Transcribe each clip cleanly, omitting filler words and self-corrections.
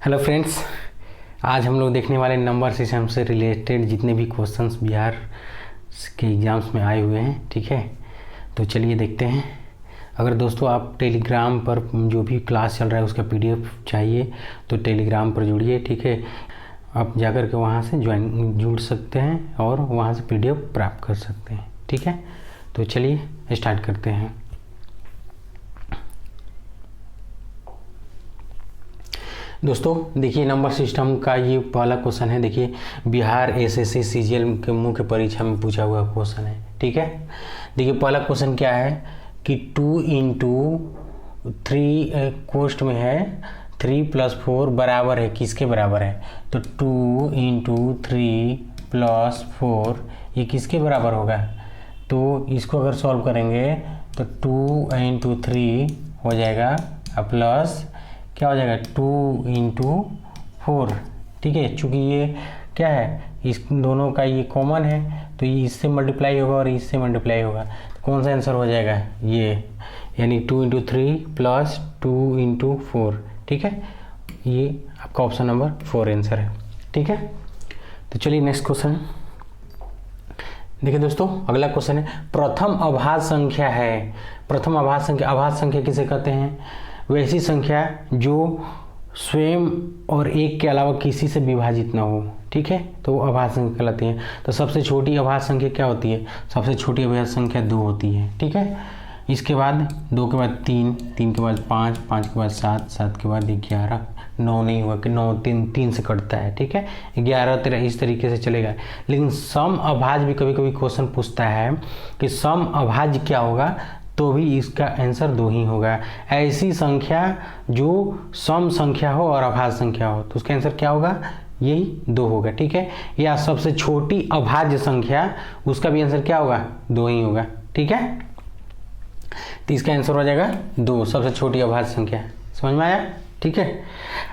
Hello friends, आज हम लोग देखने वाले नंबर सिस्टम से रिलेटेड जितने भी क्वेश्चंस बिहार के एग्ज़ाम्स में आए हुए हैं। ठीक है, तो चलिए देखते हैं। अगर दोस्तों आप टेलीग्राम पर जो भी क्लास चल रहा है उसका पीडीएफ चाहिए तो टेलीग्राम पर जुड़िए। ठीक है, आप जाकर के वहाँ से जुड़ सकते हैं और वहाँ से पीडीएफ प्राप्त कर सकते हैं। ठीक है, तो चलिए स्टार्ट करते हैं। दोस्तों देखिए, नंबर सिस्टम का ये पहला क्वेश्चन है। देखिए, बिहार एसएससी सीजीएल के मुख्य परीक्षा में पूछा हुआ क्वेश्चन है। ठीक है, देखिए पहला क्वेश्चन क्या है कि 2 × 3 कोष्ट में है 3 + 4 बराबर है, किसके बराबर है? तो 2 × 3 + 4 ये किसके बराबर होगा? तो इसको अगर सॉल्व करेंगे तो 2 × 3 हो जाएगा प्लस क्या हो जाएगा 2 × 4। ठीक है, चूँकि ये क्या है, इस दोनों का ये कॉमन है तो ये इससे मल्टीप्लाई होगा और इससे मल्टीप्लाई होगा, तो कौन सा आंसर हो जाएगा? ये, यानी 2 × 3 + 2 × 4। ठीक है, ये आपका ऑप्शन नंबर 4 आंसर है। ठीक है, तो चलिए नेक्स्ट क्वेश्चन देखिए दोस्तों। अगला क्वेश्चन है, प्रथम अभाज्य संख्या है। प्रथम अभाज्य संख्या किसे कहते हैं? वैसी संख्या जो स्वयं और एक के अलावा किसी से विभाजित ना हो। ठीक है, तो वो अभाज्य संख्या कहलाती है। तो सबसे छोटी अभाज्य संख्या क्या होती है? सबसे छोटी अभाज्य संख्या 2 होती है। ठीक है, इसके बाद 2 के बाद 3, 3 के बाद 5, 5 के बाद 7, 7 के बाद 11, 9 नहीं हुआ कि 9 3 से कटता है। ठीक है, 11 13 इस तरीके से चलेगा। लेकिन सम अभाज्य भी कभी कभी क्वेश्चन पूछता है कि सम अभाज्य क्या होगा, तो भी इसका आंसर 2 ही होगा। ऐसी संख्या जो सम संख्या हो और अभाज्य संख्या हो तो उसका आंसर क्या होगा? यही 2 होगा। ठीक है, या सबसे छोटी अभाज्य संख्या, उसका भी आंसर क्या होगा? 2 ही होगा। ठीक है, तो इसका आंसर हो जाएगा 2, सबसे छोटी अभाज्य संख्या। समझ में आया? ठीक है,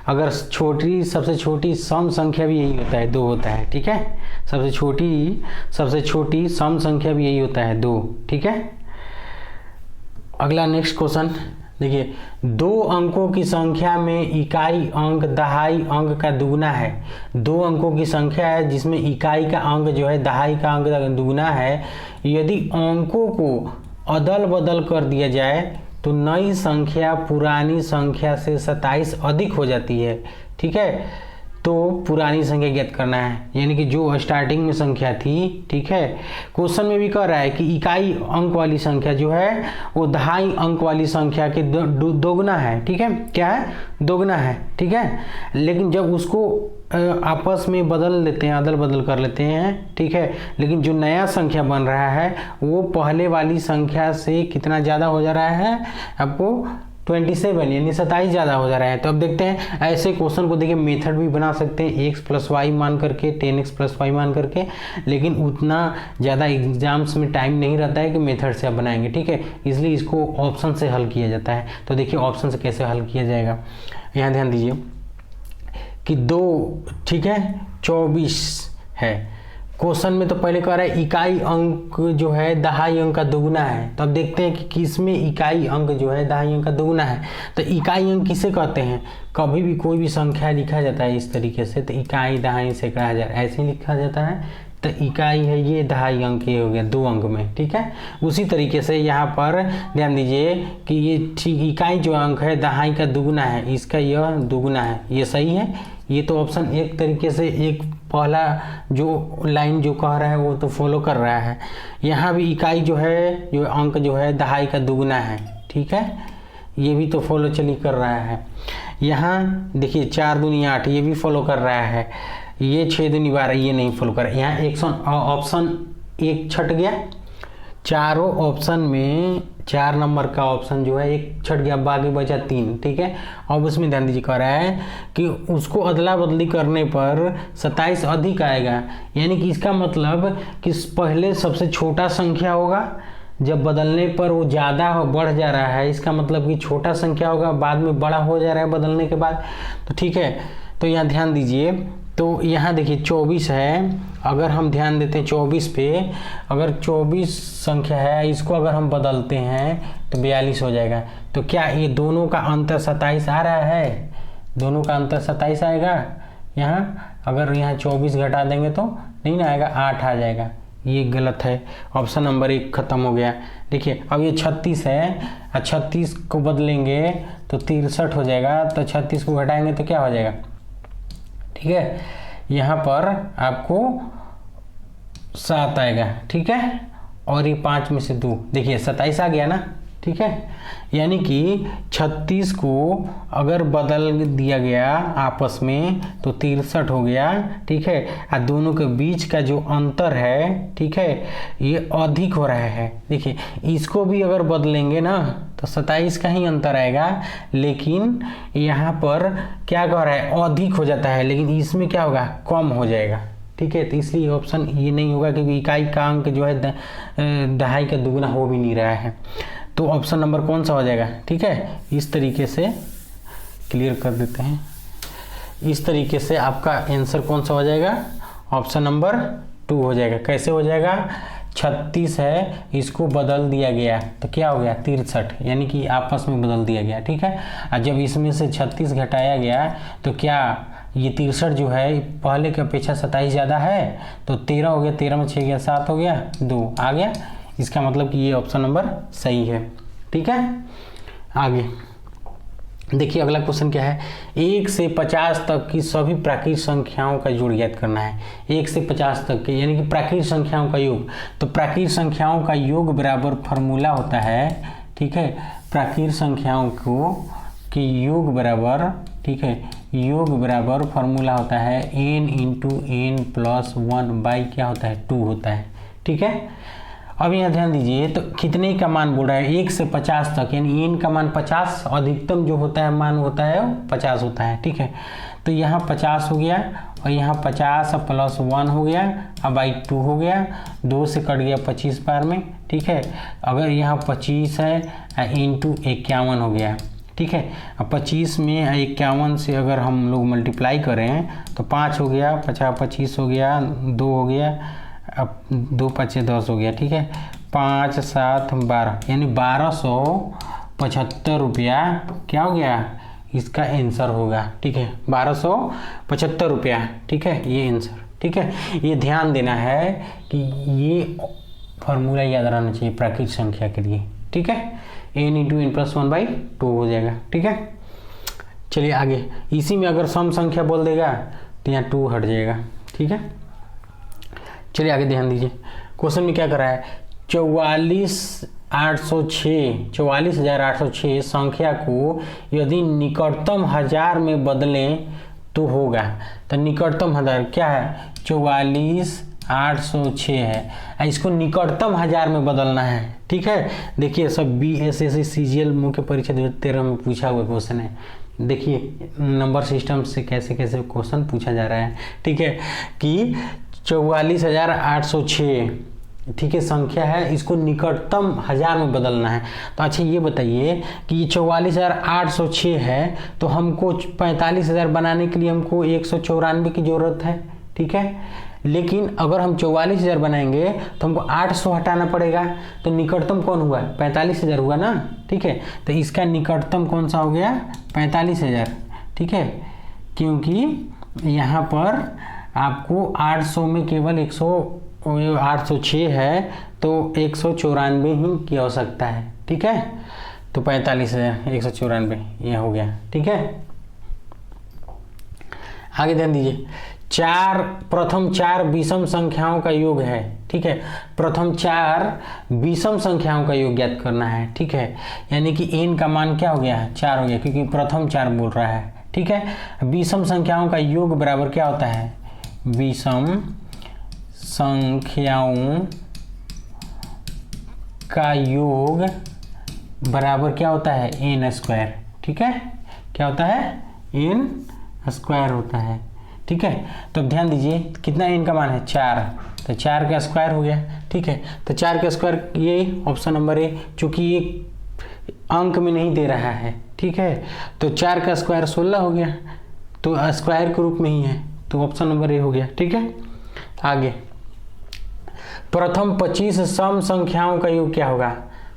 अगर सबसे छोटी सम संख्या भी यही होता है, 2 होता है। ठीक है, सबसे छोटी सम संख्या भी यही होता है, 2। ठीक है, अगला नेक्स्ट क्वेश्चन देखिए, 2 अंकों की संख्या में इकाई अंक दहाई अंक का दुगुना है। 2 अंकों की संख्या है जिसमें इकाई का अंक जो है दहाई का अंक दुगुना है। यदि अंकों को अदल बदल कर दिया जाए तो नई संख्या पुरानी संख्या से 27 अधिक हो जाती है। ठीक है, तो पुरानी संख्या ज्ञात करना है, यानी कि जो स्टार्टिंग में संख्या थी। ठीक है, क्वेश्चन में भी कह रहा है कि इकाई अंक वाली संख्या जो है वो दहाई अंक वाली संख्या के दोगुना है। ठीक है, क्या है? दोगुना है। ठीक है, लेकिन जब उसको आपस में बदल लेते हैं, अदल बदल कर लेते हैं। ठीक है, लेकिन जो नया संख्या बन रहा है वो पहले वाली संख्या से कितना ज़्यादा हो जा रहा है? आपको 27 यानी 27 ज़्यादा हो जा रहा है। तो अब देखते हैं, ऐसे क्वेश्चन को देखिए मेथड भी बना सकते हैं, x + y मान करके, 10x + y मान करके, लेकिन उतना ज़्यादा एग्जाम्स में टाइम नहीं रहता है कि मेथड से आप बनाएंगे। ठीक है, इसलिए इसको ऑप्शन से हल किया जाता है। तो देखिए ऑप्शन से कैसे हल किया जाएगा, यहाँ ध्यान दीजिए कि 2, ठीक है, 24 है। क्वेश्चन में तो पहले कह रहा है इकाई अंक जो है दहाई अंक का दुगुना है। तो अब देखते हैं कि किसमें इकाई अंक जो है दहाई अंक का दुगुना है। तो इकाई अंक किसे कहते हैं? कभी भी कोई भी संख्या लिखा जाता है इस तरीके से, तो इकाई दहाई सैकड़ा हजार ऐसे ही लिखा जाता है। तो इकाई है ये, दहाई अंक ये हो गया 2 अंक में। ठीक है, उसी तरीके से यहाँ पर ध्यान दीजिए कि ये ठीक इकाई जो अंक है दहाई का दुगुना है, इसका यह दुगुना है। ये सही है, ये तो ऑप्शन एक तरीके से एक पहला जो लाइन जो कह रहा है वो तो फॉलो कर रहा है। यहाँ भी इकाई जो है, जो अंक जो है दहाई का दुगुना है। ठीक है, ये भी तो फॉलो चली कर रहा है। यहाँ देखिए 4 दूनी 8, ये भी फॉलो कर रहा है। ये 6 दूनी 12, ये नहीं फॉलो कर रहा है। यहाँ ऑप्शन 1 छट गया। चारों ऑप्शन में 4 नंबर का ऑप्शन जो है 1 छट गया, बाकी बचा 3। ठीक है, अब उसमें ध्यान दीजिए कह रहा है कि उसको अदला बदली करने पर 27 अधिक आएगा, यानी कि इसका मतलब कि पहले सबसे छोटा संख्या होगा, जब बदलने पर वो ज़्यादा बढ़ जा रहा है, इसका मतलब कि छोटा संख्या होगा, बाद में बड़ा हो जा रहा है बदलने के बाद। तो ठीक है, तो यहाँ ध्यान दीजिए, तो यहाँ देखिए 24 है। अगर हम ध्यान देते हैं 24 पे, अगर 24 संख्या है, इसको अगर हम बदलते हैं तो 42 हो जाएगा। तो क्या ये दोनों का अंतर 27 आ रहा है? दोनों का अंतर 27 आएगा। यहाँ अगर यहाँ 24 घटा देंगे तो नहीं ना आएगा, 8 आ जाएगा। ये गलत है, ऑप्शन नंबर 1 खत्म हो गया। देखिए अब ये 36 है, 36 को बदलेंगे तो 63 हो जाएगा, तो 36 को घटाएंगे तो क्या हो जाएगा, ठीक है। यहाँ पर आपको 7 आएगा, ठीक है, और ये 5 में से 2, देखिए 27 आ गया ना, ठीक है। यानी कि 36 को अगर बदल दिया गया आपस में तो 63 हो गया, ठीक है। और दोनों के बीच का जो अंतर है, ठीक है, ये अधिक हो रहा है। देखिए इसको भी अगर बदलेंगे ना तो 27 का ही अंतर आएगा, लेकिन यहाँ पर क्या कह रहा है, अधिक हो जाता है, लेकिन इसमें क्या होगा, कम हो जाएगा, ठीक है। तो इसलिए ऑप्शन ये नहीं होगा, क्योंकि इकाई का अंक जो है दहाई का दुगना हो भी नहीं रहा है। तो ऑप्शन नंबर कौन सा हो जाएगा, ठीक है। इस तरीके से क्लियर कर देते हैं, इस तरीके से आपका आंसर कौन सा हो जाएगा, ऑप्शन नंबर 2 हो जाएगा। कैसे हो जाएगा, 36 है, इसको बदल दिया गया तो क्या हो गया 63, यानी कि आपस में बदल दिया गया, ठीक है। और जब इसमें से 36 घटाया गया तो क्या ये 63 जो है पहले की अपेक्षा 27 ज़्यादा है, तो 13 हो गया, 13 में 6 गया 7 हो गया, 2 आ गया। इसका मतलब कि ये ऑप्शन नंबर सही है, ठीक है। आगे देखिए अगला क्वेश्चन क्या है, 1 से 50 तक की सभी प्राकृतिक संख्याओं का जोड़ ज्ञात करना है। 1 से 50 तक के यानी कि प्राकृतिक संख्याओं का योग, तो प्राकृतिक संख्याओं का योग बराबर फॉर्मूला होता है, ठीक है। प्राकृतिक संख्याओं को कि योग बराबर, ठीक है, योग बराबर फॉर्मूला होता है n into n plus 1 by क्या होता है 2 होता है, ठीक है। अब यहाँ ध्यान दीजिए, तो कितने का मान बोल रहा है, 1 से 50 तक, यानी n का मान 50, अधिकतम जो होता है मान होता है वो 50 होता है, ठीक है। तो यहाँ 50 हो गया, और यहाँ 50 प्लस 1 हो गया, अब बाई 2 हो गया, 2 से कट गया 25 बार में, ठीक है। अगर यहाँ 25 है इंटू 51 हो गया, ठीक है। अब 25 में 51 से अगर हम लोग मल्टीप्लाई करें तो 5 हो गया, 50 25 हो गया, 2 हो गया, अब 2 5 10 हो गया, ठीक है। 5 7 12, यानी 1275 रुपया क्या हो गया, इसका आंसर होगा, ठीक है। 1275 रुपया, ठीक है, ये आंसर, ठीक है। ये ध्यान देना है कि ये फॉर्मूला याद रहना चाहिए प्राकृतिक संख्या के लिए, ठीक है। n into n plus 1 by 2 हो जाएगा, ठीक है। चलिए आगे, इसी में अगर सम संख्या बोल देगा तो यहाँ 2 हट जाएगा, ठीक है। चलिए आगे ध्यान दीजिए, क्वेश्चन में क्या कर रहा है, 44,806 संख्या को यदि निकटतम 1000 में बदलें तो होगा। तो निकटतम 1000 क्या है, 44,806 है, इसको निकटतम 1000 में बदलना है, ठीक है। देखिए सब BSSC CGL मुख्य परीक्षा 2013 में पूछा हुआ क्वेश्चन है। देखिए नंबर सिस्टम से कैसे कैसे क्वेश्चन पूछा जा रहा है, ठीक है। कि 44,806, ठीक है, संख्या है, इसको निकटतम 1000 में बदलना है। तो अच्छा ये बताइए कि ये 44,806 है, तो हमको 45,000 बनाने के लिए हमको 194 की ज़रूरत है, ठीक है। लेकिन अगर हम 44,000 बनाएंगे तो हमको 800 हटाना पड़ेगा, तो निकटतम कौन हुआ, 45,000 हुआ ना, ठीक है। तो इसका निकटतम कौन सा हो गया, 45,000, ठीक है। क्योंकि यहाँ पर आपको 800 में केवल 806 है, तो 194 ही की आवश्यकता है, ठीक है। तो 45,000 194 यह हो गया, ठीक है। आगे ध्यान दीजिए, प्रथम 4 विषम संख्याओं का योग है, ठीक है। प्रथम 4 विषम संख्याओं का योग ज्ञात करना है, ठीक है। यानी कि n का मान क्या हो गया, 4 हो गया, क्योंकि प्रथम 4 बोल रहा है, ठीक है। विषम संख्याओं का योग बराबर क्या होता है, विषम संख्याओं का योग बराबर क्या होता है, n स्क्वायर, ठीक है। क्या होता है, n स्क्वायर होता है, ठीक है। तो अब ध्यान दीजिए कितना n का मान है, 4, तो 4 का स्क्वायर हो गया, ठीक है। तो 4 का स्क्वायर ये ऑप्शन नंबर ए, चूंकि ये अंक में नहीं दे रहा है, ठीक है। तो 4 का स्क्वायर 16 हो गया, तो स्क्वायर के रूप में ही है, तो ऑप्शन नंबर ए हो गया, ठीक है। आगे, प्रथम 25 सम संख्याओं का योग क्या होगा,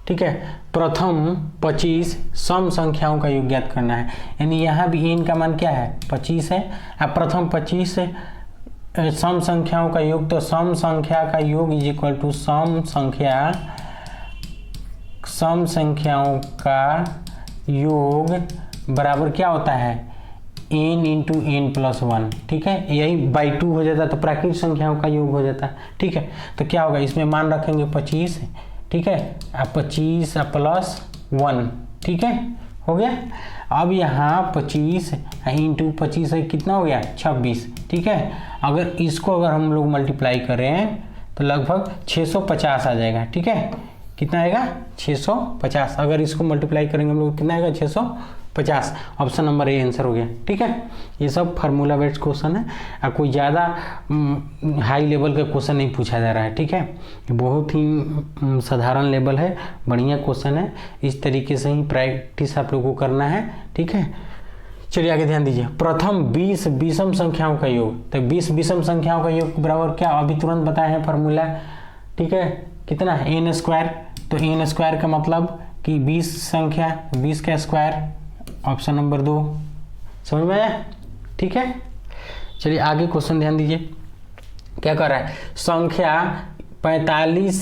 ठीक है। प्रथम 25 सम संख्याओं का योग ज्ञात करना है, यानी यहाँ भी n का मान क्या है 25 है। अब प्रथम 25 सम संख्याओं का योग, तो सम संख्या का योग इज इक्वल टू सम संख्याओं का योग बराबर क्या होता है n इंटू n प्लस 1, ठीक है। यही बाई 2 हो जाता है तो प्राकृतिक संख्याओं का योग हो जाता है, ठीक है। तो क्या होगा, इसमें मान रखेंगे 25, ठीक है, 25 प्लस 1, ठीक है, हो गया। अब यहाँ 25 इंटू 25 है कितना हो गया 26, ठीक है। अगर इसको अगर हम लोग मल्टीप्लाई करें तो लगभग 650 आ जाएगा, ठीक है। कितना आएगा 650, अगर इसको मल्टीप्लाई करेंगे हम लोग कितना आएगा 650। ऑप्शन नंबर ए आंसर हो गया, ठीक है। ये सब फार्मूला बेस्ड क्वेश्चन है, अब कोई ज़्यादा हाई लेवल का क्वेश्चन नहीं पूछा जा रहा है, ठीक है। बहुत ही साधारण लेवल है, बढ़िया क्वेश्चन है। इस तरीके से ही प्रैक्टिस आप लोगों को करना है, ठीक है। चलिए आगे ध्यान दीजिए। प्रथम 20 विषम संख्याओं का योग, तो 20 विषम संख्याओं का योग बराबर क्या, अभी तुरंत बताए हैं फार्मूला, ठीक है। कितना n स्क्वायर, तो n स्क्वायर का मतलब कि 20 संख्या 20 का स्क्वायर, ऑप्शन नंबर 2 समझ में आया, ठीक है। चलिए आगे क्वेश्चन ध्यान दीजिए, क्या कर रहा है। संख्या 45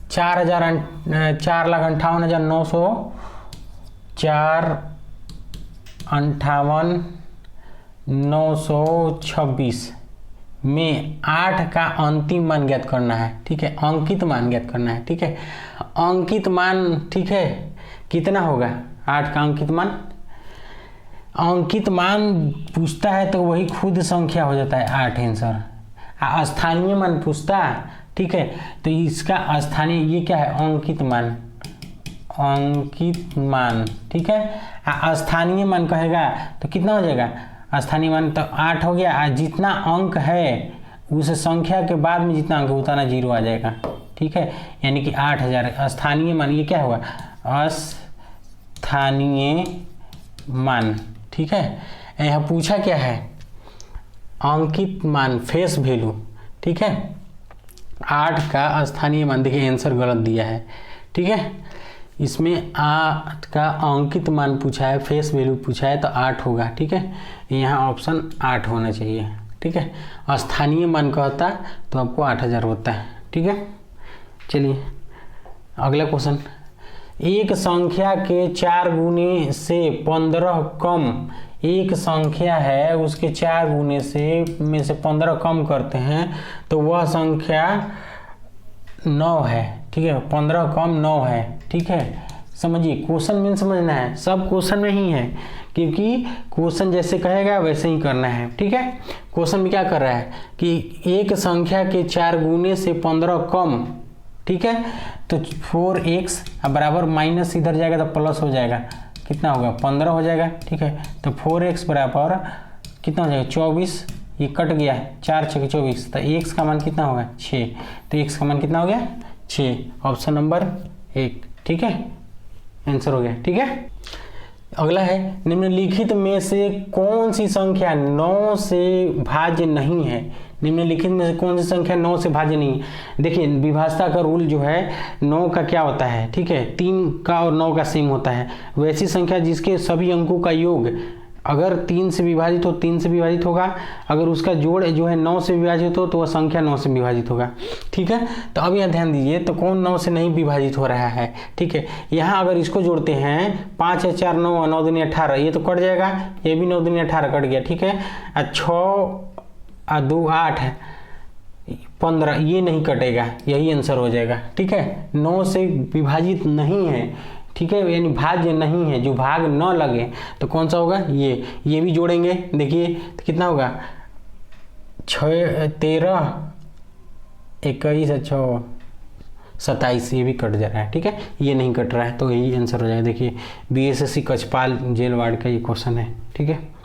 4,58,926 में 8 का अंतिम मान ज्ञात करना है, ठीक है। अंकित मान ज्ञात करना है, ठीक है। अंकित मान, ठीक है, कितना होगा 8 का अंकित मान। अंकित मान पूछता है तो वही खुद संख्या हो जाता है 8 आंसर। स्थानीय मान पूछता, ठीक है, तो इसका स्थानीय ये क्या है अंकित मान, अंकित मान, ठीक है। स्थानीय मान कहेगा तो कितना हो जाएगा, स्थानीय मान तो 8 हो गया। जितना अंक है उस संख्या के बाद में जितना अंक उतना 0 आ जाएगा, ठीक है, यानी कि 8000। स्थानीय मान ये क्या होगा स्थानीय मान, ठीक है। यहाँ पूछा क्या है अंकित मान फेस वैल्यू, ठीक है। 8 का स्थानीय मान, देखिए आंसर गलत दिया है, ठीक है। इसमें 8 का अंकित मान पूछा है, फेस वैल्यू पूछा है तो 8 होगा, ठीक है। यहाँ ऑप्शन 8 होना चाहिए, ठीक है। स्थानीय मान कहता तो आपको 8000 होता है, ठीक है। चलिए अगला क्वेश्चन। एक संख्या के 4 गुने से 15 कम, एक संख्या है उसके 4 गुने से में से 15 कम करते हैं तो वह संख्या 9 है, ठीक है। 15 कम 9 है, ठीक है। समझिए क्वेश्चन में समझना है, सब क्वेश्चन में ही है, क्योंकि क्वेश्चन जैसे कहेगा वैसे ही करना है, ठीक है। क्वेश्चन में क्या कर रहा है कि एक संख्या के 4 गुने से 15 कम, ठीक है, तो 4x बराबर माइनस इधर जाएगा तो प्लस हो जाएगा, कितना होगा 15 हो जाएगा, ठीक है। तो 4x बराबर कितना हो जाएगा 24, ये कट गया 4 6 24, तो x का मान कितना होगा 6, तो x का मान कितना हो गया 6, ऑप्शन नंबर 1, ठीक है, आंसर हो गया, ठीक है। अगला है निम्नलिखित में से कौन सी संख्या 9 से भाज्य नहीं है। निम्नलिखित में से कौन सी संख्या 9 से भाज्य नहीं है। देखिए विभाज्यता का रूल जो है 9 का क्या होता है, ठीक है, 3 का और 9 का सेम होता है। वैसी संख्या जिसके सभी अंकों का योग अगर 3 से विभाजित हो 3 से विभाजित होगा, अगर उसका जोड़ जो है 9 से विभाजित हो तो वह संख्या 9 से विभाजित होगा, ठीक है। तो अब यहाँ ध्यान दीजिए, तो कौन 9 से नहीं विभाजित हो रहा है, ठीक है। यहाँ अगर इसको जोड़ते हैं 5 है 4 9 9 दूनी 18, ये तो कट जाएगा, ये भी 9 दूनी 18 कट गया, ठीक है। 6 2 8 15, ये नहीं कटेगा, यही आंसर हो जाएगा, ठीक है। 9 से विभाजित नहीं है, ठीक है, यानी भाज्य नहीं है, जो भाग न लगे तो कौन सा होगा ये भी जोड़ेंगे, देखिए तो कितना होगा 6 13 21 6 27, ये भी कट जा रहा है, ठीक है, ये नहीं कट रहा है तो यही आंसर हो जाएगा। देखिए बीएसएससी कचपाल जेल वार्ड का ये क्वेश्चन है, ठीक है।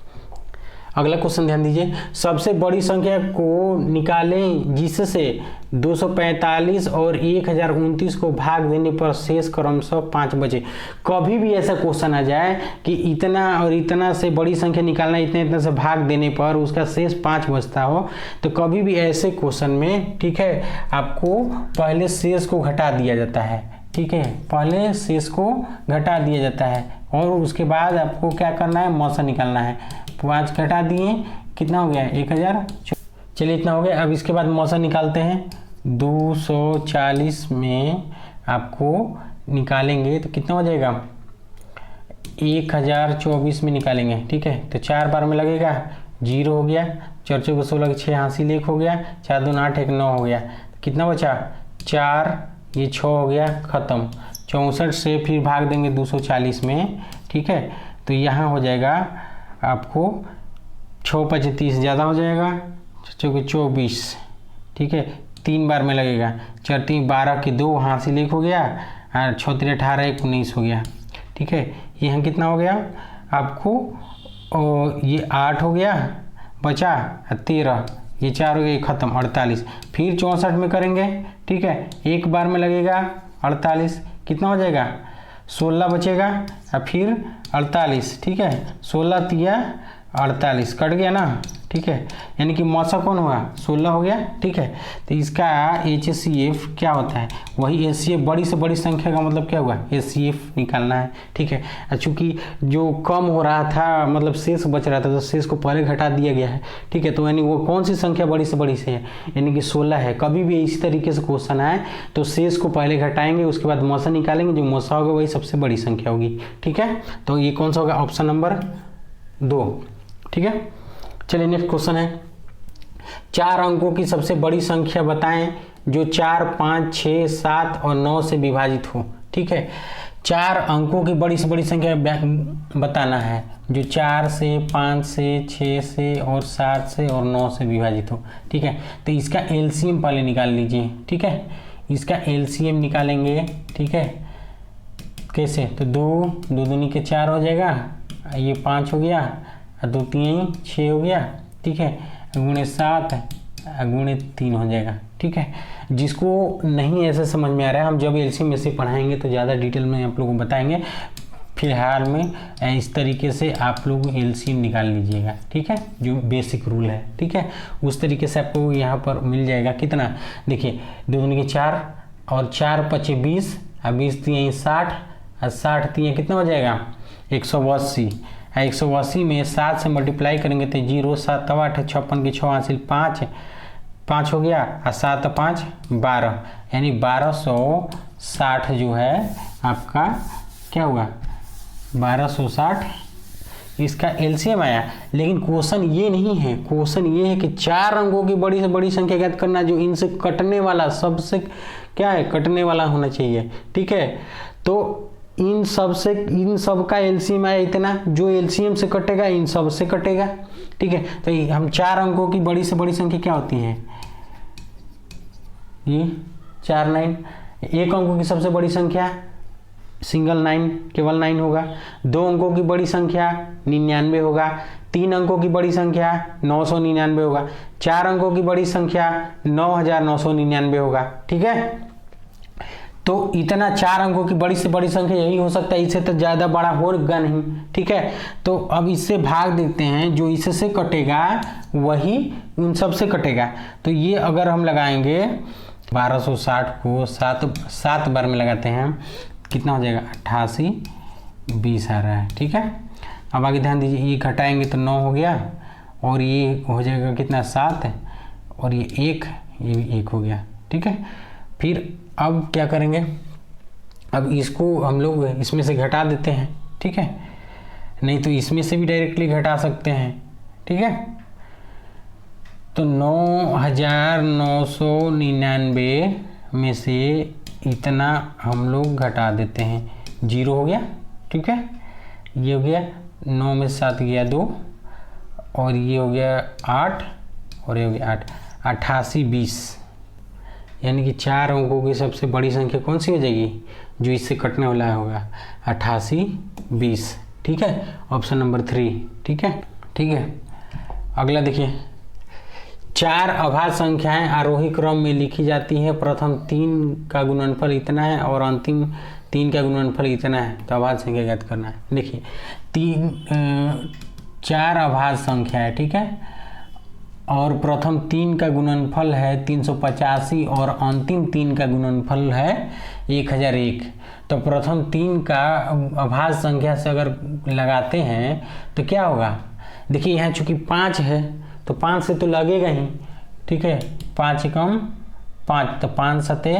अगला क्वेश्चन ध्यान दीजिए, सबसे बड़ी संख्या को निकालें जिससे 245 और 1029 को भाग देने पर शेष क्रमशः 5 बचे। कभी भी ऐसा क्वेश्चन आ जाए कि इतना और इतना से बड़ी संख्या निकालना, इतने इतना से भाग देने पर उसका शेष 5 बचता हो, तो कभी भी ऐसे क्वेश्चन में, ठीक है, आपको पहले शेष को घटा दिया जाता है, ठीक है, पहले शेष को घटा दिया जाता है और उसके बाद आपको क्या करना है, मौसा निकालना है। 5 घटा दिए, कितना हो गया 1000। चलिए इतना हो गया। अब इसके बाद मौसा निकालते हैं। 240 में आपको निकालेंगे तो कितना हो जाएगा, 1024 में निकालेंगे। ठीक है, तो 4 बार में लगेगा, 0 हो गया, 4 4 16 6 हासिल 1 हो गया, 4 2 8 1 9 हो गया। कितना बचा 4, ये 6 हो गया, ख़त्म। 64 से फिर भाग देंगे 240 में। ठीक है, तो यहाँ हो जाएगा आपको 6 5 30 ज़्यादा हो जाएगा, चौके 24। ठीक है, 3 बार में लगेगा, 4 3 12 के 2 हासिल 1 हो गया, और 6 3 18 1 19 हो गया। ठीक है, यहाँ कितना हो गया आपको, ये 8 हो गया, बचा 13, ये 4 हो गया, ख़त्म 48। फिर 64 में करेंगे। ठीक है, 1 बार में लगेगा 48, कितना हो जाएगा 16 बचेगा, और फिर 48। ठीक है, 16 तिया 48 कट गया ना। ठीक है, यानी कि मौसा कौन हुआ 16 हो गया। ठीक है, तो इसका HCF क्या होता है, वही HCF बड़ी से बड़ी संख्या का मतलब क्या हुआ, HCF निकालना है। ठीक है, चूँकि जो कम हो रहा था मतलब शेष बच रहा था तो शेष को पहले घटा दिया गया है। ठीक है, तो यानी वो कौन सी संख्या बड़ी से बड़ी से है, यानी कि 16 है। कभी भी इसी तरीके से क्वेश्चन आए तो शेष को पहले घटाएंगे, उसके बाद मौसा निकालेंगे, जो मौसा होगा वही सबसे बड़ी संख्या होगी। ठीक है, तो ये कौन सा होगा, ऑप्शन नंबर 2। ठीक है, चलिए नेक्स्ट क्वेश्चन है, 4 अंकों की सबसे बड़ी संख्या बताएं जो 4 5 6 7 और 9 से विभाजित हो। ठीक है, 4 अंकों की बड़ी से बड़ी संख्या बताना है जो 4 से 5 से 6 से और 7 से और 9 से विभाजित हो। ठीक है, तो इसका LCM पहले निकाल लीजिए। ठीक है, इसका LCM निकालेंगे। ठीक है, कैसे, तो 2 2 दूनी के 4 हो जाएगा, ये 5 हो गया, 2 3 6 हो गया। ठीक है, गुणे 7 गुणे 3 हो जाएगा। ठीक है, जिसको नहीं ऐसे समझ में आ रहा है, हम जब LCM में से पढ़ाएंगे तो ज़्यादा डिटेल में आप लोगों को बताएंगे। फिलहाल में इस तरीके से आप लोग LCM निकाल लीजिएगा। ठीक है, जो बेसिक रूल है। ठीक है, उस तरीके से आपको यहाँ पर मिल जाएगा। कितना, देखिए 2 दूनी के 4 और 4 5 20 और 20 3 60 और 60 3 कितना हो जाएगा 180। 180 में 7 से मल्टीप्लाई करेंगे तो 0 7 8 56 की 6 हासिल 5 हो गया, और 7 5 12, यानी 1260 जो है आपका क्या हुआ 1260, इसका LCM आया। लेकिन क्वेश्चन ये नहीं है, क्वेश्चन ये है कि 4 अंकों की बड़ी से बड़ी संख्या ज्ञात करना जो इनसे कटने वाला सबसे क्या है, कटने वाला होना चाहिए। ठीक है, तो इन सब का LCM आया इतना, जो LCM से कटेगा इन सब से कटेगा। ठीक है, तो हम 4 अंकों की बड़ी से बड़ी संख्या क्या होती है, ये 4 9। 1 अंकों की सबसे बड़ी संख्या सिंगल 9, केवल 9 होगा। 2 अंकों की बड़ी संख्या 99 होगा। 3 अंकों की बड़ी संख्या 999 होगा। 4 अंकों की बड़ी संख्या 9999 होगा। ठीक है, तो इतना 4 अंकों की बड़ी से बड़ी संख्या यही हो सकता है, इससे तो ज़्यादा बड़ा होगा नहीं। ठीक है, तो अब इससे भाग देते हैं, जो इससे कटेगा वही उन सब से कटेगा। तो ये अगर हम लगाएंगे 1260 को 7 बार में लगाते हैं, कितना हो जाएगा 88 20 आ रहा है। ठीक है, अब आगे ध्यान दीजिए, ये घटाएंगे तो 9 हो गया, और ये हो जाएगा कितना 7, और ये 1, ये भी 1 हो गया। ठीक है, फिर अब क्या करेंगे, अब इसको हम लोग इसमें से घटा देते हैं। ठीक है, नहीं तो इसमें से भी डायरेक्टली घटा सकते हैं। ठीक है, तो 9999 में से इतना हम लोग घटा देते हैं, 0 हो गया। ठीक है, ये हो गया 9 में 7 गया 2, और ये हो गया 8, और ये हो गया 8, 88 20, यानी कि 4 अंकों की सबसे बड़ी संख्या कौन सी हो जाएगी, जो इससे कटने वाला होगा 88 20। ठीक है, ऑप्शन नंबर 3। ठीक है, ठीक है, अगला देखिए, 4 अभाज्य संख्याएं आरोही क्रम में लिखी जाती हैं। प्रथम 3 का गुणनफल इतना है और अंतिम 3 का गुणनफल इतना है, तो अभाज्य संख्या ज्ञात करना है। देखिए 4 अभाज्य संख्या है। ठीक है, और प्रथम 3 का गुणनफल है 385 और अंतिम 3 का गुणनफल है 1001। तो प्रथम 3 का अभाज्य संख्या से अगर लगाते हैं तो क्या होगा, देखिए यहाँ चूंकि 5 है तो 5 से तो लगेगा ही, ठीक है, 5 एकम 5 तो 5 सते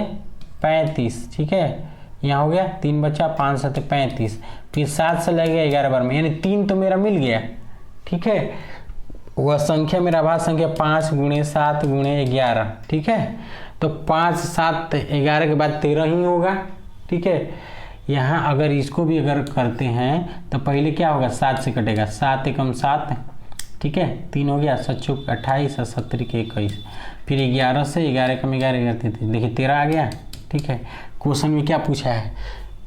35, ठीक है, यहाँ हो गया 3 बचा, 5 सते 35, फिर 7 से लगेगा 11 बार में, यानी 3 तो मेरा मिल गया, ठीक है। वह संख्या मेरा अभाज्य संख्या 5 × 7 × 11, ठीक है। तो 5 7 11 के बाद 13 ही होगा, ठीक है। यहाँ अगर इसको भी अगर करते हैं तो पहले क्या होगा, 7 से कटेगा, 7 एकम 7, ठीक है, 3 हो गया, 7 चौक 28 और 70 के 21, फिर 11 से 11 एकम 11 देखिए 13 आ गया, ठीक है। क्वेश्चन में क्या पूछा है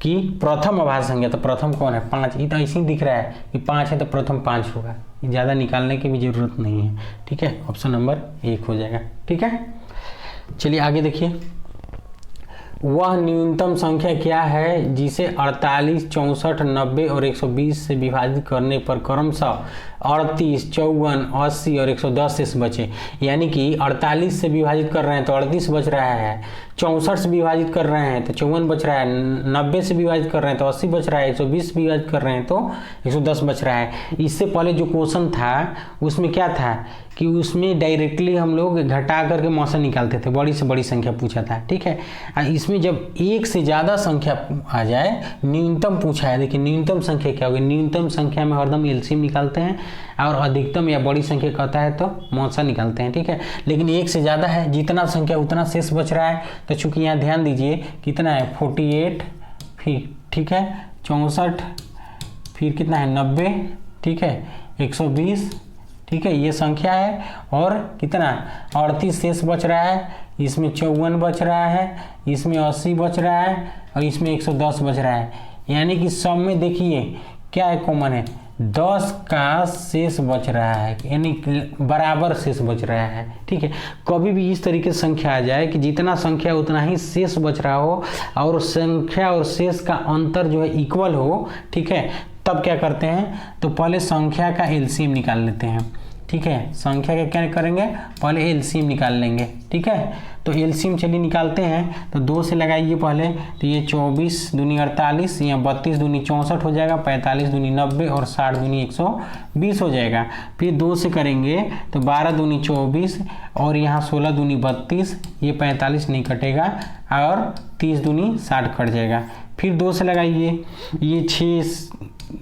कि प्रथम अभाज्य संख्या, तो प्रथम कौन है, 5, ये तो ऐसे ही दिख रहा है कि 5 है तो प्रथम 5 होगा, ज़्यादा निकालने की भी ज़रूरत नहीं है, ठीक है। ऑप्शन नंबर 1 हो जाएगा, ठीक है। चलिए आगे देखिए, वह न्यूनतम संख्या क्या है जिसे 48, 64, 90 और 120 से विभाजित करने पर क्रमशः 38, 54, 80 और 110 शेष बचे। यानी कि 48 से विभाजित कर रहे हैं तो 38 बच रहा है, 64 से विभाजित कर रहे हैं तो 54 बच रहा है, 90 से विभाजित कर रहे हैं तो 80 बच रहा है, 120 से विभाजित कर रहे हैं तो 110 बच रहा है। इससे पहले जो क्वेश्चन था उसमें क्या था कि उसमें डायरेक्टली हम लोग घटा करके मौसा निकालते थे, बड़ी से बड़ी संख्या पूछा था, ठीक है। इसमें जब एक से ज़्यादा संख्या आ जाए, न्यूनतम पूछा है, देखिए न्यूनतम संख्या क्या होगी, न्यूनतम संख्या में हरदम एलसीएम निकालते हैं और अधिकतम या बड़ी संख्या कहता है तो मौसा निकालते हैं, ठीक है। लेकिन एक से ज़्यादा है, जितना संख्या उतना शेष बच रहा है, तो चूंकि यहाँ ध्यान दीजिए कितना है 48, फिर ठीक है 64, फिर कितना है 90, ठीक है 120, ठीक है, ये संख्या है, और कितना 38 शेष बच रहा है, इसमें 54 बच रहा है, इसमें 80 बच रहा है और इसमें 110 बच रहा है। यानी कि सब में देखिए क्या है, कॉमन है, 10 का शेष बच रहा है, यानी बराबर शेष बच रहा है, ठीक है। कभी भी इस तरीके से संख्या आ जाए कि जितना संख्या उतना ही शेष बच रहा हो और संख्या और शेष का अंतर जो है इक्वल हो, ठीक है, तब क्या करते हैं, तो पहले संख्या का एलसीएम निकाल लेते हैं, ठीक है। संख्या का क्या करेंगे, पहले एलसीएम निकाल लेंगे, ठीक है। तो एलसीएम चलिए निकालते हैं, तो 2 से लगाइए पहले, तो ये 24 दूनी 48, या 32 दूनी 64 हो जाएगा, 45 दूनी 90 और 60 दूनी 120 हो जाएगा। फिर 2 से करेंगे तो 12 दूनी 24 और यहाँ 16 दूनी 32, ये 45 नहीं कटेगा और 30 दूनी 60 कट जाएगा। फिर 2 से लगाइए, ये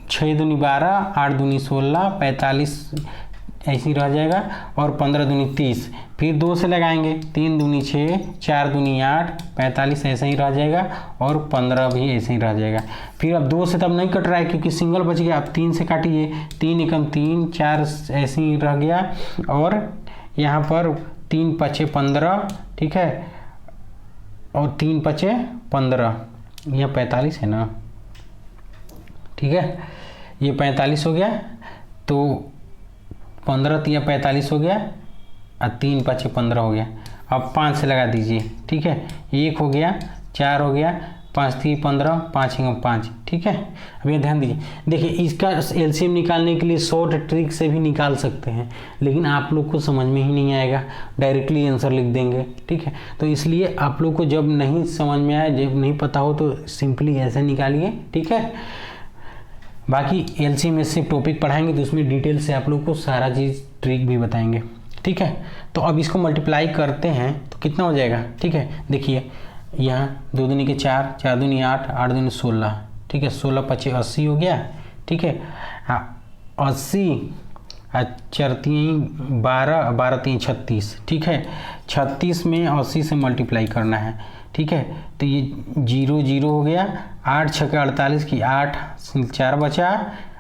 6 दूनी 12, 8 दूनी 16, 45 ऐसे ही रह जाएगा और 15 दूनी 30। फिर 2 से लगाएंगे, 3 दूनी 6, 4 दूनी 8, 45 ऐसे ही रह जाएगा और 15 भी ऐसे ही रह जाएगा। फिर अब 2 से तब नहीं कट रहा है क्योंकि सिंगल बच गया, अब 3 से काटिए, 3 एकम 3, 4 ऐसे ही रह गया और यहाँ पर 3 पचे 15, ठीक है, और 3 पचे 15, यह 45 है ना, ठीक है, ये 45 हो गया, तो 15 3 45 हो गया और 3 5 15 हो गया। अब 5 से लगा दीजिए, ठीक है, 1 हो गया, 4 हो गया, 5 3 15, 5 5, ठीक है। अब ये ध्यान दीजिए, देखिए इसका एलसीएम निकालने के लिए शॉर्ट ट्रिक से भी निकाल सकते हैं, लेकिन आप लोग को समझ में ही नहीं आएगा, डायरेक्टली आंसर लिख देंगे, ठीक है। तो इसलिए आप लोग को जब नहीं समझ में आए, जब नहीं पता हो तो सिंपली ऐसे निकालिए, ठीक है। बाकी एलसीएम में से टॉपिक पढ़ाएंगे तो उसमें डिटेल से आप लोग को सारा चीज़ ट्रिक भी बताएंगे, ठीक है। तो अब इसको मल्टीप्लाई करते हैं तो कितना हो जाएगा, ठीक है। देखिए यहाँ 2 दूनी के 4, 4 दूनी 8, 8 दूनी 16, ठीक है, 16 पचे 80 हो गया, ठीक है। 80 4 3 12, 12 3 36, ठीक है। 36 में 80 से मल्टीप्लाई करना है, ठीक है। तो ये 0 0 हो गया, 8 6 48 की 8 4 बचा,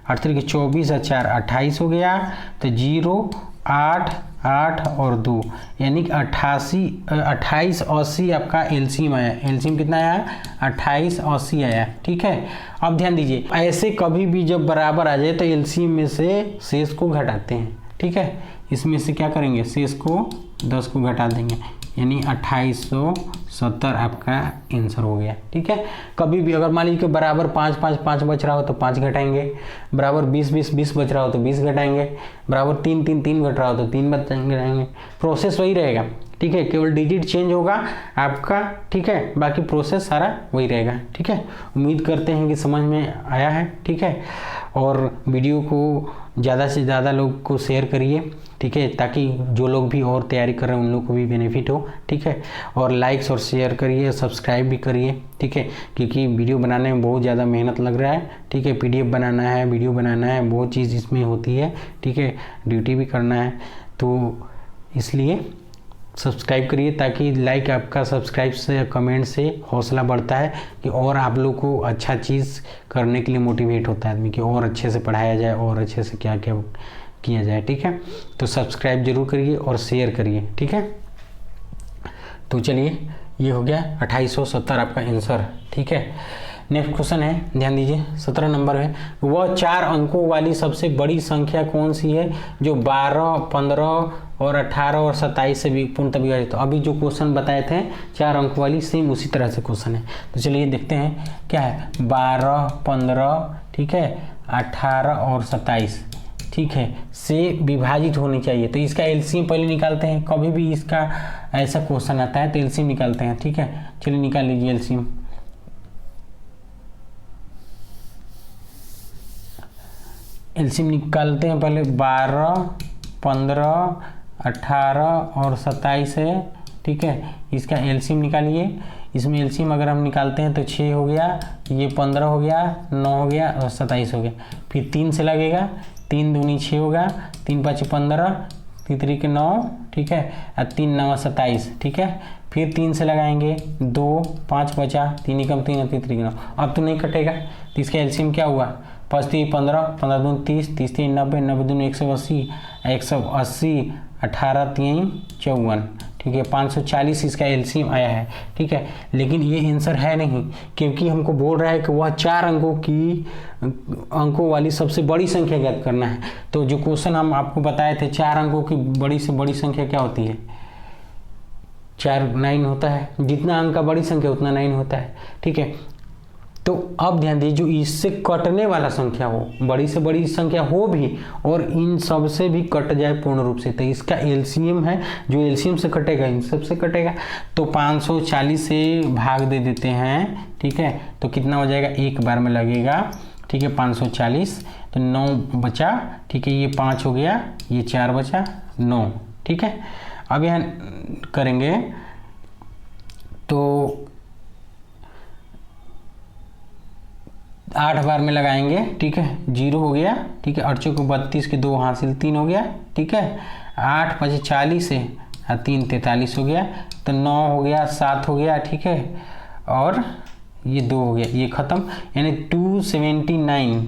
8 3 के 24 और 4 28 हो गया, तो 0 8 8 और 2 यानी कि 28 80 आपका एलसीएम आया। एलसीएम कितना आया, 28 80 आया, ठीक है। अब ध्यान दीजिए, ऐसे कभी भी जब बराबर आ जाए तो एलसीएम में से शेष को घटाते हैं, ठीक है। इसमें से क्या करेंगे, शेष को 10 को घटा देंगे, यानी 2870 आपका आंसर हो गया। ठीक है, कभी भी अगर मान लीजिए कि बराबर 5 5 5 बच रहा हो तो 5 घटाएंगे, बराबर 20 20 20 बच रहा हो तो 20 घटाएंगे, बराबर 3 3 3 घट रहा हो तो 3 घटाएंगे। प्रोसेस वही रहेगा। ठीक है, केवल डिजिट चेंज होगा आपका। ठीक है, बाकी प्रोसेस सारा वही रहेगा। ठीक है, उम्मीद करते हैं कि समझ में आया है। ठीक है, और वीडियो को ज़्यादा से ज़्यादा लोग को शेयर करिए। ठीक है, ताकि जो लोग भी और तैयारी कर रहे हैं उन लोग को भी बेनिफिट हो। ठीक है, और लाइक्स और शेयर करिए, सब्सक्राइब भी करिए। ठीक है, क्योंकि वीडियो बनाने में बहुत ज़्यादा मेहनत लग रहा है। ठीक है, PDF बनाना है, वीडियो बनाना है, बहुत चीज़ इसमें होती है। ठीक है, ड्यूटी भी करना है, तो इसलिए सब्सक्राइब करिए, ताकि लाइक आपका सब्सक्राइब से कमेंट से हौसला बढ़ता है कि और आप लोग को अच्छा चीज़ करने के लिए मोटिवेट होता है आदमी कि और अच्छे से पढ़ाया जाए और अच्छे से क्या क्या किया जाए। ठीक है, तो सब्सक्राइब जरूर करिए और शेयर करिए। ठीक है, तो चलिए ये हो गया 2870 आपका आंसर। ठीक है, नेक्स्ट क्वेश्चन है, ध्यान दीजिए, 17 नंबर है। वह 4 अंकों वाली सबसे बड़ी संख्या कौन सी है जो 12, 15 और 18 और 27 से भी पूर्णतः विभाजित? तो अभी जो क्वेश्चन बताए थे 4 अंक वाली, सेम उसी तरह से क्वेश्चन है। तो चलिए देखते हैं क्या है। 12, 15, ठीक है, 18 और 27, ठीक है, से विभाजित होनी चाहिए। तो इसका एलसीएम पहले निकालते हैं। कभी भी इसका ऐसा क्वेश्चन आता है तो एलसीएम निकालते हैं। ठीक है, चलिए निकाल लीजिए एलसीएम। एलसीएम निकालते हैं पहले। 12, 15, 18 और 27 है। ठीक है, इसका एलसीएम निकालिए। इसमें एलसीएम अगर हम निकालते हैं तो 6 हो गया, ये 15 हो गया, 9 हो गया और 27 हो गया। फिर 3 से लगेगा, 3 दूनी 6 होगा, 3 5 15, 3 3 9, ठीक है, और 3 9 27। ठीक है, फिर 3 से लगाएंगे, 2 5 बचा, 3 एकम 3 3 3 9। अब तो नहीं कटेगा, तो इसका एलसीएम क्या हुआ? 5 3 15, 15 दूनी 30, 30 3 90, 90 दूनी 180, 180, 18 3 54। ठीक है, 540 इसका एलसीएम आया है। ठीक है, लेकिन ये आंसर है नहीं, क्योंकि हमको बोल रहा है कि वह 4 अंकों वाली सबसे बड़ी संख्या ज्ञात करना है। तो जो क्वेश्चन हम आपको बताए थे, 4 अंकों की बड़ी से बड़ी संख्या क्या होती है? 4 9 होता है। जितना अंक का बड़ी संख्या उतना 9 होता है। ठीक है, तो अब ध्यान दीजिए, जो इससे कटने वाला संख्या हो, बड़ी से बड़ी संख्या हो भी और इन सब से भी कट जाए पूर्ण रूप से, तो इसका एलसीएम है, जो एलसीएम से कटेगा इन सब से कटेगा। तो 540 से भाग दे देते हैं। ठीक है, तो कितना हो जाएगा? एक बार में लगेगा। ठीक है, 540, तो 9 बचा। ठीक है, ये 5 हो गया, ये 4 बचा, 9। ठीक है, अब यहाँ करेंगे तो 8 बार में लगाएंगे। ठीक है, 0 हो गया। ठीक है, 8 चौके 32 के 2 हासिल 3 हो गया। ठीक है, 8 5 40 है और 3 43 हो गया। तो 9 हो गया, 7 हो गया। ठीक है, और ये 2 हो गया, ये खत्म, यानी 279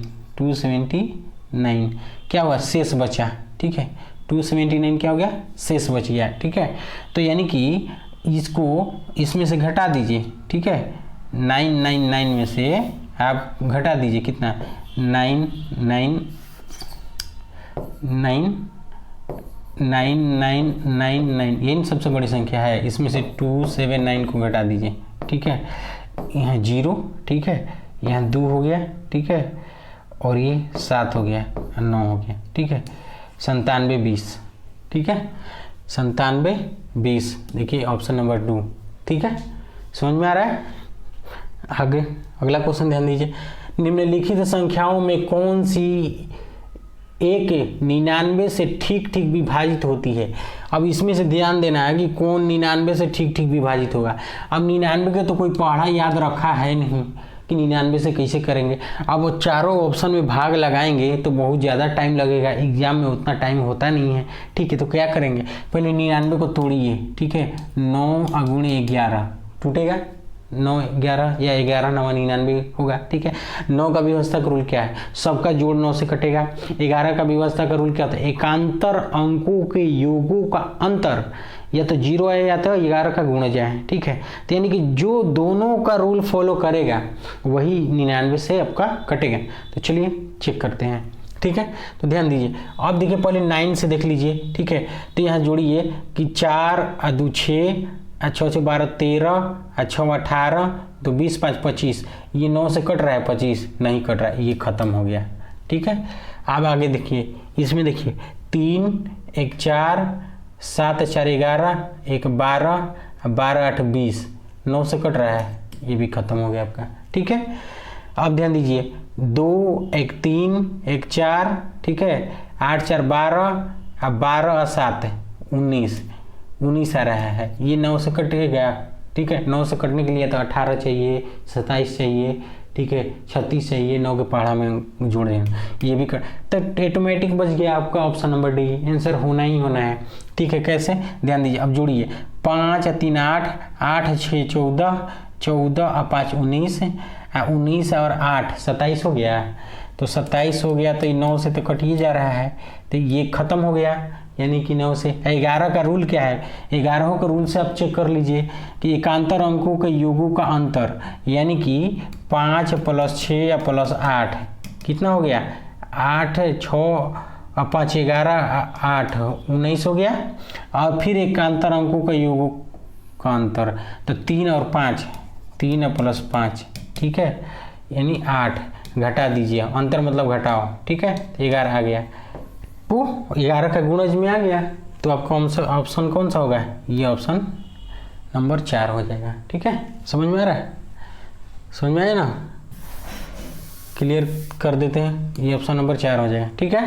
क्या हुआ? शेष बचा। ठीक है, 279 क्या हो गया? शेष बच गया। ठीक है, तो यानी कि इसको इसमें से घटा दीजिए। ठीक है, 999 में से आप घटा दीजिए कितना? 9999, यही सबसे बड़ी संख्या है। इसमें से 279 को घटा दीजिए। ठीक है, यहाँ 0, ठीक है, यहाँ 2 हो गया। ठीक है, और ये 7 हो गया, 9 हो गया। ठीक है, 97 20। ठीक है, 97 20, देखिए ऑप्शन नंबर 2। ठीक है, समझ में आ रहा है? आगे अगला क्वेश्चन ध्यान दीजिए। निम्नलिखित संख्याओं में कौन सी एक 99 से ठीक ठीक विभाजित होती है? अब इसमें से ध्यान देना है कि कौन 99 से ठीक ठीक विभाजित होगा। अब 99 के तो कोई पढ़ा याद रखा है नहीं कि 99 से कैसे करेंगे। अब वो चारों ऑप्शन में भाग लगाएंगे तो बहुत ज़्यादा टाइम लगेगा, एग्जाम में उतना टाइम होता नहीं है। ठीक है, तो क्या करेंगे? पहले 99 को तोड़िए। ठीक है, 9 × 11 टूटेगा, 9 11 या 11 9 99 होगा। ठीक है, 9 का व्यवस्था का रूल क्या है? सबका जोड़ 9 से कटेगा। 11 का व्यवस्था का रूल क्या होता है? एकांतर अंकों के योगों का अंतर या तो 0 है या तो 11 का गुणज है। ठीक है, तो यानी कि जो दोनों का रूल फॉलो करेगा वही 99 से आपका कटेगा। तो चलिए चेक करते हैं। ठीक है। तो ध्यान दीजिए, अब देखिए पहले 9 से देख लीजिए, ठीक है। तो यहाँ जोड़िए कि 4 और 2 6, 6 6 12 13, 6 18, तो 20 5 25, ये 9 से कट रहा है 25 नहीं कट रहा है, ये खत्म हो गया, ठीक है। अब आगे देखिए, इसमें देखिए 3 1 4, 7 4 11, 1 12, 12 8 20, 9 से कट रहा है, ये भी खत्म हो गया आपका, ठीक है। अब ध्यान दीजिए 2 1 3 1 4, ठीक है, 8 4 12, 12 और 7 19, 19 आ रहा है, ये 9 से कट गया, ठीक है। 9 से कटने के लिए तो 18 चाहिए, 27 चाहिए, ठीक है, 36 चाहिए, 9 के पहाड़ा में जोड़ दें, ये भी कर, तो ऑटोमेटिक बच गया आपका ऑप्शन नंबर डी, आंसर होना ही होना है, ठीक है। कैसे, ध्यान दीजिए, अब जोड़िए 5 3 8, 8 6 14, 14 और 5 19, 19 और 8 27 हो गया, तो 27 हो गया, तो 9 से तो कट ही जा रहा है, तो ये खत्म हो गया, यानी कि 9 से 11 का रूल क्या है, 11 का रूल से आप चेक कर लीजिए कि एकांतर अंकों के योगों का अंतर, यानी कि 5 + 6 + 8 कितना हो गया, 8 6 और 5 11, 8 19 हो गया, और फिर एकांतर अंकों का योगों का अंतर, तो 3 और 5, 3 + 5, ठीक है, यानी 8, घटा दीजिए, अंतर मतलब घटाओ, ठीक है, 11 आ गया, वो 11 का गुणज में आ गया, तो आपका ऑप्शन कौन सा होगा, ये ऑप्शन नंबर 4 हो जाएगा, ठीक है। समझ में आ रहा है, समझ में आया ना, क्लियर कर देते हैं, ये ऑप्शन नंबर 4 हो जाएगा, ठीक है।